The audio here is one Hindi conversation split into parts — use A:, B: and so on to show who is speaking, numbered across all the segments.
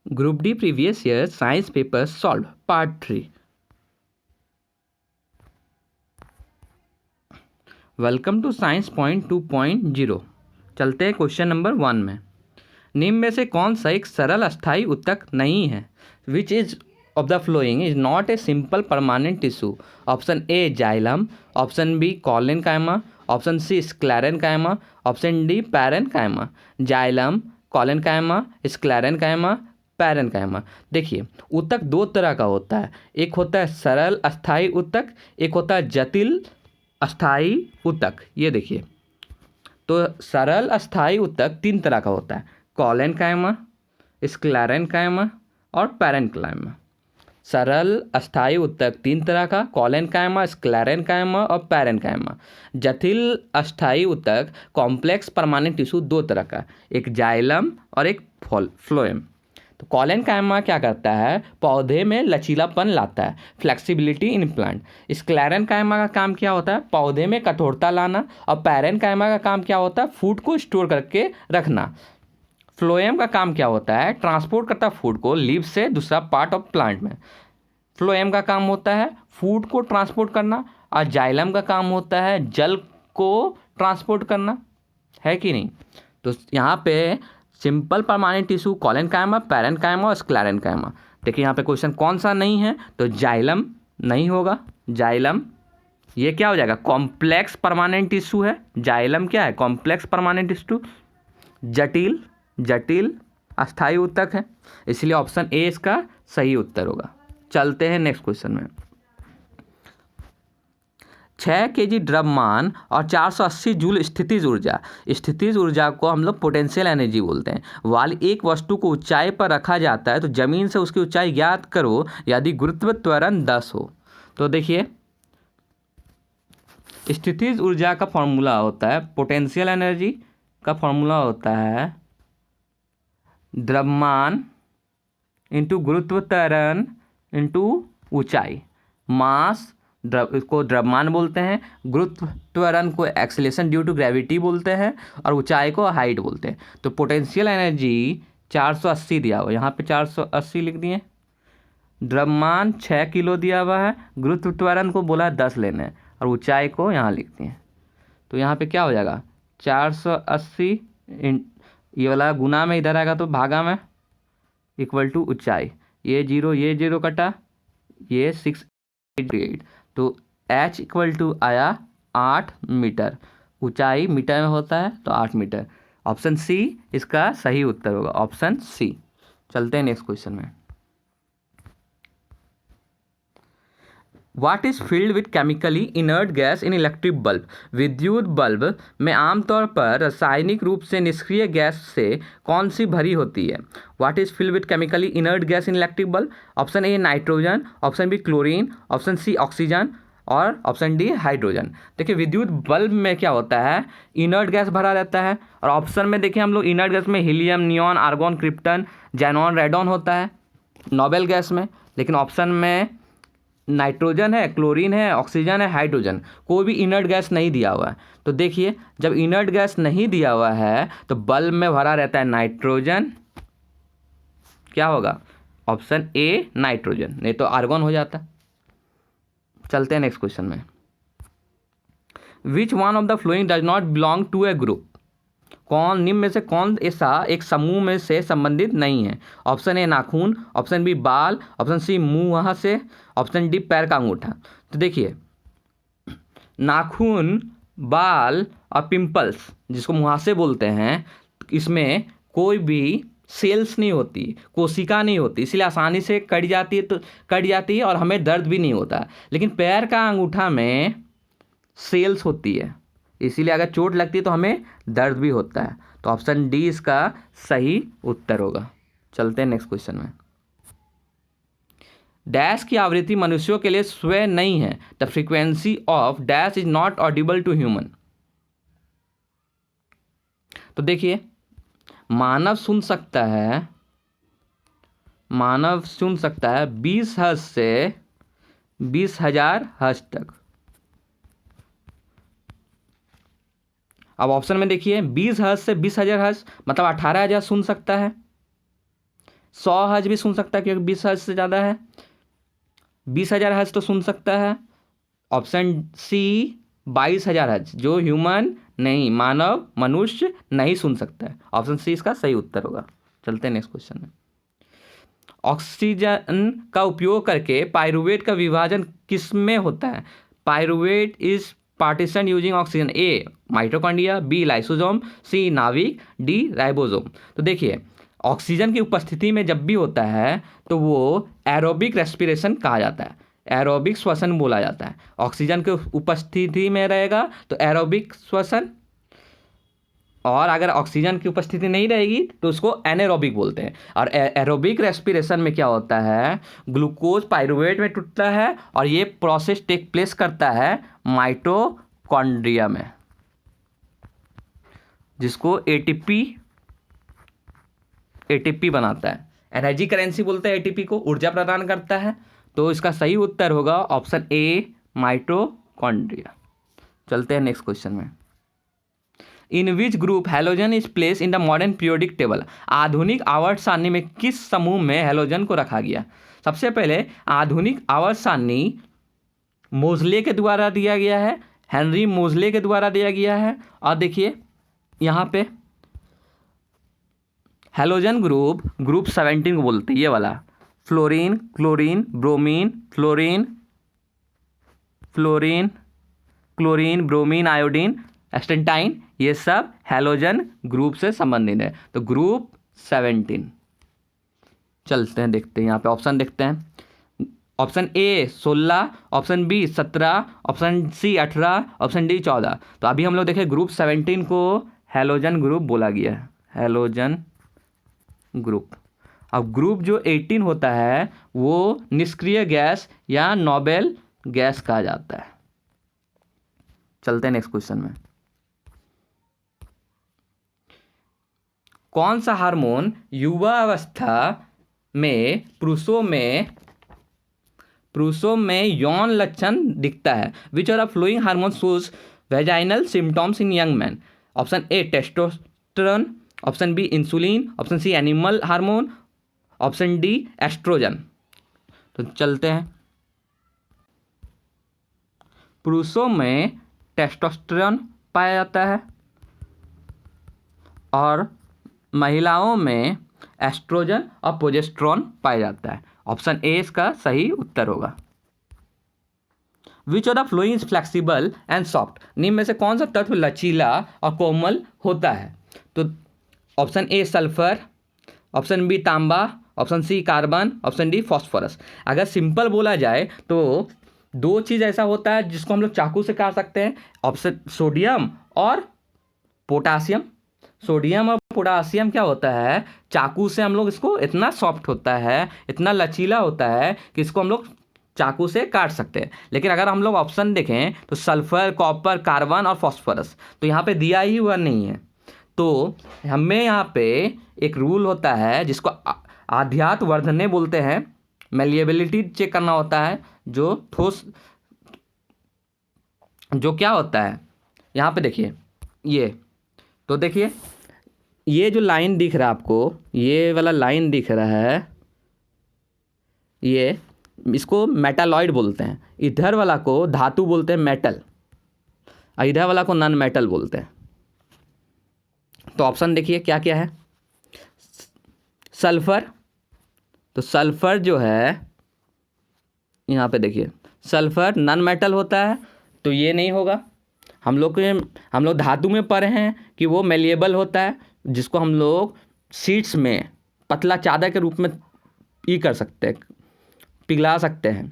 A: Group D previous year science paper solved part 3. Welcome to science point 2.0। चलते हैं क्वेश्चन नंबर 1 में। निम्न में से कौन सा एक सरल अस्थायी ऊतक नहीं है? Which is of the following is not a simple permanent tissue? Option A xylem, option B collenchyma, option C sclerenchyma, option D parenchyma. Xylem, collenchyma, sclerenchyma, parenchyma. देखिए, ऊतक दो तरह का होता है। एक होता है सरल अस्थायी ऊतक, एक होता है जटिल अस्थायी ऊतक। ये देखिए, तो सरल अस्थायी ऊतक तीन तरह का होता है: कॉलेनकाइमा, स्क्लेरेनकाइमा और पैरेनकाइमा। सरल अस्थायी ऊतक तीन तरह का: कॉलेनकाइमा, स्क्लेरेनकाइमा और पैरेनकाइमा। जटिल अस्थायी ऊतक कॉम्प्लेक्स परमानेंट टिश्यू दो तरह का, एक जाइलम और एक फ्लोएम। तो कॉलेनकाइमा क्या करता है? पौधे में लचीलापन लाता है, फ्लेक्सिबिलिटी इन प्लांट। स्क्लेरेनकाइमा का काम क्या होता है? पौधे में कठोरता लाना। और पैरेनकाइमा का काम क्या होता है? फूड को स्टोर करके रखना। फ्लोएम का काम क्या होता है? ट्रांसपोर्ट करता है फूड को लीव से दूसरा पार्ट ऑफ प्लांट में। फ्लोएम का काम होता है फूड को ट्रांसपोर्ट करना, और जाइलम का काम होता है जल को ट्रांसपोर्ट करना। है कि नहीं? तो यहाँ पे simple permanent tissue collenchyma, parenchyma और स्क्लेरेनकाइमा। देखिए यहाँ पे क्वेश्चन कौन सा नहीं है, तो जाइलम नहीं होगा। जाइलम ये क्या हो जाएगा? कॉम्प्लेक्स परमानेंट टिश्यू है। जाइलम क्या है? Complex permanent tissue. जटिल अस्थायी ऊतक है, इसलिए ऑप्शन ए इसका सही उत्तर होगा। चलते हैं नेक्स्ट क्वेश्चन में। 6 kg द्रव्यमान और 480 जूल स्थितिज ऊर्जा। स्थितिज ऊर्जा को हम लोग पोटेंशियल एनर्जी बोलते हैं। वाली एक वस्तु को ऊंचाई पर रखा जाता है तो जमीन से उसकी ऊंचाई ज्ञात करो यदि गुरुत्व त्वरण 10 हो। तो देखिए, स्थितिज ऊर्जा का फॉर्मूला होता है, पोटेंशियल एनर्जी का फॉर्मूला होता है द्रव्यमान इंटू गुरुत्व त्वरण इंटू ऊंचाई। मास इसको द्रव्यमान बोलते हैं, गुरुत्व त्वरण को एक्सेलेरेशन ड्यू टू ग्रेविटी बोलते हैं, और ऊंचाई को हाइट बोलते हैं। तो पोटेंशियल एनर्जी 480 दिया हुआ, यहाँ पे 480 लिख दिए। द्रव्यमान 6 किलो दिया हुआ है, गुरुत्व त्वरण को बोला 10 लेने हैं, और ऊंचाई को यहाँ लिख दिए। तो यहाँ पे क्या हो जाएगा? 480 ये वाला गुना में इधर आएगा तो भागा में, इक्वल टू ऊंचाई। ये जीरो कटा, ये 688। तो h इक्वल टू आया 8 मीटर। ऊंचाई मीटर में होता है तो 8 मीटर। ऑप्शन सी इसका सही उत्तर होगा, ऑप्शन सी। चलते हैं नेक्स्ट क्वेश्चन में। वाट is filled with chemically inert gas in electric bulb? विद्युत बल्ब में आमतौर पर रासायनिक रूप से निष्क्रिय गैस से कौन सी भरी होती है? What is filled with chemically inert gas in electric bulb? Option A nitrogen, option B chlorine, option C oxygen और ऑप्शन डी हाइड्रोजन। देखिए, विद्युत बल्ब में क्या होता है? इनर्ट गैस भरा रहता है। और ऑप्शन में देखिए हम लोग इनर्ट गैस में helium, neon, argon, krypton, xenon, radon होता है नोबेल गैस में। लेकिन ऑप्शन में नाइट्रोजन है, क्लोरीन है, ऑक्सीजन है, हाइड्रोजन, कोई भी इनर्ट गैस नहीं दिया हुआ है। तो देखिए, जब इनर्ट गैस नहीं दिया हुआ है तो बल्ब में भरा रहता है नाइट्रोजन। क्या होगा? ऑप्शन ए नाइट्रोजन, नहीं तो आर्गॉन हो जाता। चलते हैं नेक्स्ट क्वेश्चन में। Which one of the following does not belong to a group? कौन निम्न में से कौन ऐसा एक समूह में से संबंधित नहीं है? ऑप्शन ए नाखून, ऑप्शन बी बाल, ऑप्शन सी मुंह से, ऑप्शन डी पैर का अंगूठा। तो देखिए, नाखून, बाल और पिंपल्स जिसको मुहासे बोलते हैं, इसमें कोई भी सेल्स नहीं होती, कोशिका नहीं होती, इसलिए आसानी से कट जाती है और हमें दर्द भी नहीं होता। लेकिन पैर का अंगूठा में सेल्स होती है, इसीलिए अगर चोट लगती है तो हमें दर्द भी होता है। तो ऑप्शन डी इसका सही उत्तर होगा। चलते हैं नेक्स्ट क्वेश्चन में। डैश की आवृत्ति मनुष्यों के लिए स्वयं नहीं है। The frequency of dash is not audible to human. तो देखिए, मानव सुन सकता है 20 हर्ट्ज से 20,000 हर्ट्ज तक। अब ऑप्शन में देखिए, 20 हर्ट्ज से 20,000 हर्ट्ज मतलब 18,000 सुन सकता है। 100 हर्ट्ज भी सुन सकता है क्योंकि 20 हर्ट्ज से ज़्यादा है। 20,000 हर्ट्ज तो सुन सकता है। ऑप्शन सी 22,000 हर्ट्ज, जो ह्यूमन नहीं, मानव मनुष्य नहीं सुन सकता है। ऑप्शन सी इसका सही उत्तर होगा। चलते हैं नेक्स्ट क्वेश्चन में। ऑक्सीजन का उपयोग करके पाइरूवेट का विभाजन किस में होता है? Pyruvate is partition using oxygen. A mitochondria, B lysosome, C नाभिक, डी राइबोसोम। तो देखिए, ऑक्सीजन की उपस्थिति में जब भी होता है तो वो एरोबिक रेस्पिरेशन कहा जाता है, एरोबिक श्वसन बोला जाता है। ऑक्सीजन के उपस्थिति में रहेगा तो एरोबिक श्वसन, और अगर ऑक्सीजन की उपस्थिति नहीं रहेगी तो उसको एनारोबिक बोलते हैं। और एरोबिक रेस्पिरेशन में क्या होता है, ग्लूकोज पाइरूवेट में टूटता है और ये प्रोसेस टेक प्लेस करता है माइटोकॉन्ड्रिया में, जिसको एटीपी बनाता है। एनर्जी करेंसी बोलते हैं एटीपी को, ऊर्जा प्रदान करता है। तो इसका सही उत्तर होगा ऑप्शन ए माइटोकॉन्ड्रिया। चलते हैं नेक्स्ट क्वेश्चन में। In which group halogen is place in the modern periodic table? आधुनिक आवर्त सारणी में किस समूह में हैलोजन को रखा गया? सबसे पहले आधुनिक आवर्त सारणी मोजले के द्वारा दिया गया है, हेनरी मोजले के द्वारा दिया गया है। और देखिए यहाँ पे हैलोजन ग्रुप 17 को बोलते हैं, ये वाला fluorine, chlorine, bromine, chlorine, bromine, iodine, astatine, ये सब हैलोजन ग्रुप से संबंधित है। तो ग्रुप 17। चलते हैं, देखते हैं यहाँ पे ऑप्शन देखते हैं। Option A 16, option B 17, option C 18, option D 14। तो अभी हम लोग देखें ग्रुप 17 को हैलोजन ग्रुप बोला गया है, हैलोजन ग्रुप। अब ग्रुप जो 18 होता है वो निष्क्रिय गैस या नोबेल गैस कहा जाता है। चलते हैं नेक्स्ट क्वेश्चन में। कौन सा हार्मोन युवा अवस्था में पुरुषों में यौन लक्षण दिखता है? Which are following hormone shows vaginal symptoms in young man? Option A testosterone, option B insulin, option C animal hormone, option D oestrogen. तो चलते हैं। पुरुषों में टेस्टोस्टेरोन पाया जाता है और महिलाओं में एस्ट्रोजन और प्रोजेस्टेरोन पाया जाता है। ऑप्शन ए इसका सही उत्तर होगा। Which of the following is flexible and soft? निम्न में से कौन सा तत्व लचीला और कोमल होता है? तो option A sulphur, option B तांबा, option C carbon, option D phosphorus. अगर सिंपल बोला जाए तो दो चीज़ ऐसा होता है जिसको हम लोग चाकू से काट सकते हैं, ऑप्शन सोडियम और पोटासियम। सोडियम और पोटासियम क्या होता है, चाकू से हम लोग इसको, इतना सॉफ्ट होता है, इतना लचीला होता है कि इसको हम लोग चाकू से काट सकते हैं। लेकिन अगर हम लोग ऑप्शन देखें तो सल्फर, कॉपर, कार्बन और फॉस्फोरस तो यहाँ पे दिया ही हुआ नहीं है। तो हमें यहाँ पे एक रूल होता है जिसको आध्यात्म वर्धने बोलते हैं, मेलिएबिलिटी चेक करना होता है। जो ठोस, जो क्या होता है यहाँ पे देखिए, ये तो देखिए, ये जो लाइन दिख रहा है आपको, ये वाला लाइन दिख रहा है, ये इसको मेटालॉइड बोलते हैं। इधर वाला को धातु बोलते हैं मेटल, और इधर वाला को नॉन मेटल बोलते हैं। तो ऑप्शन देखिए क्या क्या है। सल्फर, तो सल्फर जो है यहाँ पे देखिए, सल्फर नॉन मेटल होता है तो ये नहीं होगा। हम लोग धातु में पढ़े हैं कि वो मेलिएबल होता है, जिसको हम लोग शीट्स में पतला चादर के रूप में कर सकते हैं, पिघला सकते हैं।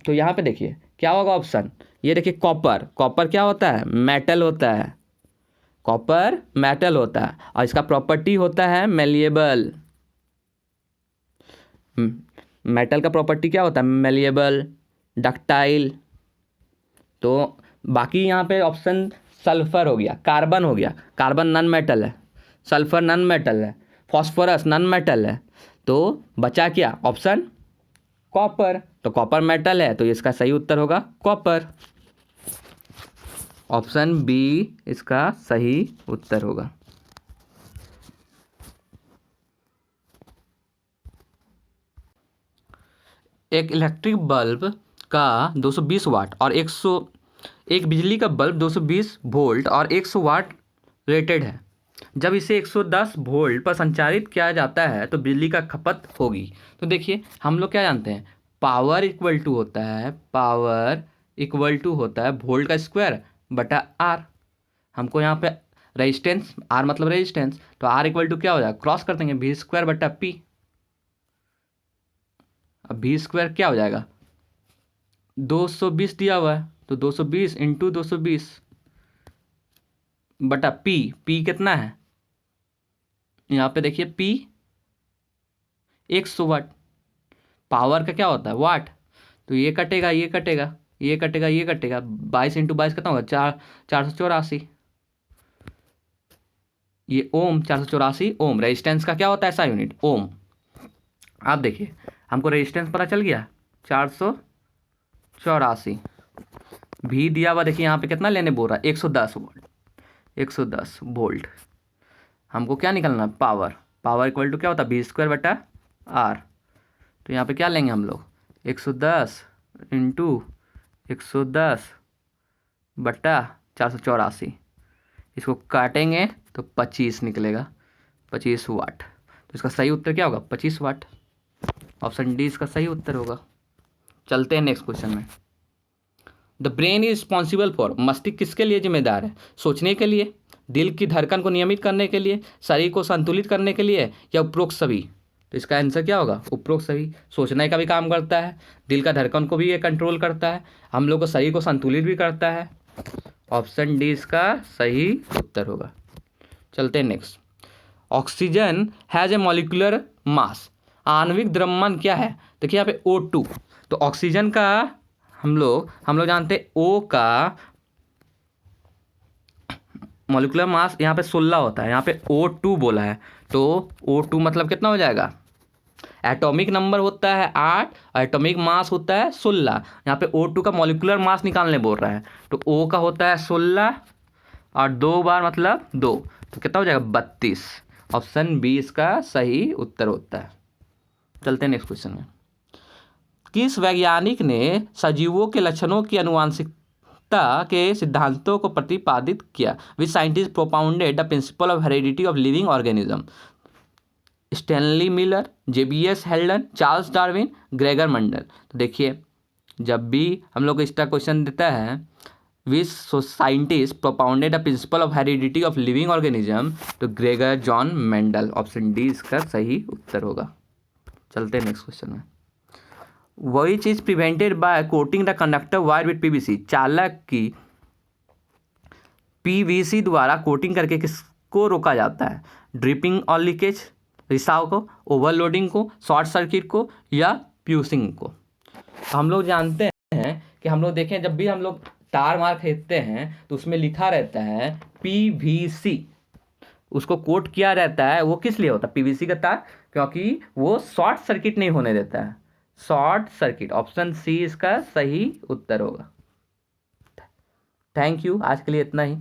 A: तो यहाँ पे देखिए क्या होगा ऑप्शन, ये देखिए कॉपर। कॉपर क्या होता है, मेटल होता है, कॉपर मेटल होता है और इसका प्रॉपर्टी होता है मेलिएबल। मेटल का प्रॉपर्टी क्या होता है, मेलिएबल, डक्टाइल। तो बाकी यहाँ पे ऑप्शन सल्फर हो गया, कार्बन हो गया, कार्बन नॉन मेटल है, सल्फर नॉन मेटल है, फॉस्फोरस नॉन मेटल है, तो बचा क्या ऑप्शन कॉपर। तो कॉपर मेटल है तो इसका सही उत्तर होगा कॉपर। ऑप्शन बी इसका सही उत्तर होगा। एक इलेक्ट्रिक बल्ब का 220 वाट और एक बिजली का बल्ब 220 वोल्ट और 100 वाट रेटेड है। जब इसे 110 वोल्ट पर संचालित किया जाता है तो बिजली का खपत होगी। तो देखिए हम लोग क्या जानते हैं, पावर इक्वल टू होता है वोल्ट का स्क्वायर बटा आर। हमको यहाँ पे रेजिस्टेंस, आर मतलब रेजिस्टेंस, तो आर इक्वल टू क्या हो जाएगा, क्रॉस कर देंगे वी स्क्वायर बटा पी। अब वी स्क्वायर क्या हो जाएगा, 220 दिया हुआ है तो 220 इंटू 220 बटा पी कितना है, यहाँ पे देखिए पी 100 वाट। पावर का क्या होता है वाट, तो ये कटेगा ये कटेगा ये कटेगा ये कटेगा, 22 इंटू 22 कितना होगा, 484। ये ओम, 484 ओम। रेजिस्टेंस का क्या होता है ऐसा यूनिट, ओम। आप देखिए हमको रेजिस्टेंस पता चल गया 484। भी दिया हुआ देखिए यहाँ पे कितना लेने बोल रहा है, 110 वोल्ट, 110 वोल्ट। हमको क्या निकलना है, पावर इक्वल टू क्या होता है, बी स्क्वायर बटा आर। तो यहाँ पे क्या लेंगे हम लोग, 110 इंटू 110 बटा 484। इसको काटेंगे तो 25 निकलेगा, 25 वाट। तो इसका सही उत्तर क्या होगा, 25 वाट। ऑप्शन डी इसका सही उत्तर होगा। चलते हैं नेक्स्ट क्वेश्चन में। The brain is responsible for, मस्तिष्क किसके लिए जिम्मेदार है, सोचने के लिए, दिल की धड़कन को नियमित करने के लिए, शरीर को संतुलित करने के लिए, या उपरोक्त सभी। तो इसका आंसर क्या होगा, उपरोक्त सभी। सोचने का भी काम करता है, दिल का धड़कन को भी ये कंट्रोल करता है, हम लोग को शरीर को संतुलित भी करता है। ऑप्शन डी इसका सही उत्तर होगा। चलते हैं next. Oxygen has a molecular mass, आणविक द्रव्यमान क्या है, देखिए यहाँ पे O2। तो ऑक्सीजन का हम लोग जानते हैं O का मॉलिक्यूलर मास यहाँ पे 16 होता है, यहाँ पे O2 बोला है तो O2 मतलब कितना हो जाएगा, एटॉमिक नंबर होता है 8 और एटॉमिक मास होता है 16। यहाँ पे O2 का मॉलिक्यूलर मास निकालने बोल रहा है तो O का होता है 16 और 2 बार मतलब 2, तो कितना हो जाएगा 32। ऑप्शन बी इसका सही उत्तर होता है। चलते हैं नेक्स्ट क्वेश्चन में। किस वैज्ञानिक ने सजीवों के लक्षणों की आनुवांशिकता के सिद्धांतों को प्रतिपादित किया, which scientist propounded the principle of heredity of living organism. Stanley Miller, JBS Haldane, Charles Darwin, Gregor Mendel. तो देखिए जब भी हम लोग को इसका क्वेश्चन देता है which scientist propounded the principle of heredity of living organism, तो Gregor John Mendel. Option D इसका सही उत्तर होगा। चलते हैं नेक्स्ट क्वेश्चन में। Which is prevented by coating the conductor wire with PVC, चालक की पीवीसी द्वारा कोटिंग करके किसको रोका जाता है, ड्रिपिंग और लीकेज, रिसाव को, ओवरलोडिंग को, शॉर्ट सर्किट को, या फ्यूसिंग को। तो हम लोग जानते हैं कि हम लोग देखें जब भी हम लोग तार मार खरीदते हैं तो उसमें लिखा रहता है पीवीसी, उसको कोट किया रहता है। वो किस लिए होता है पीवीसी का तार, क्योंकि वो शॉर्ट सर्किट नहीं होने देता है, शॉर्ट सर्किट। ऑप्शन सी इसका सही उत्तर होगा। थैंक यू, आज के लिए इतना ही।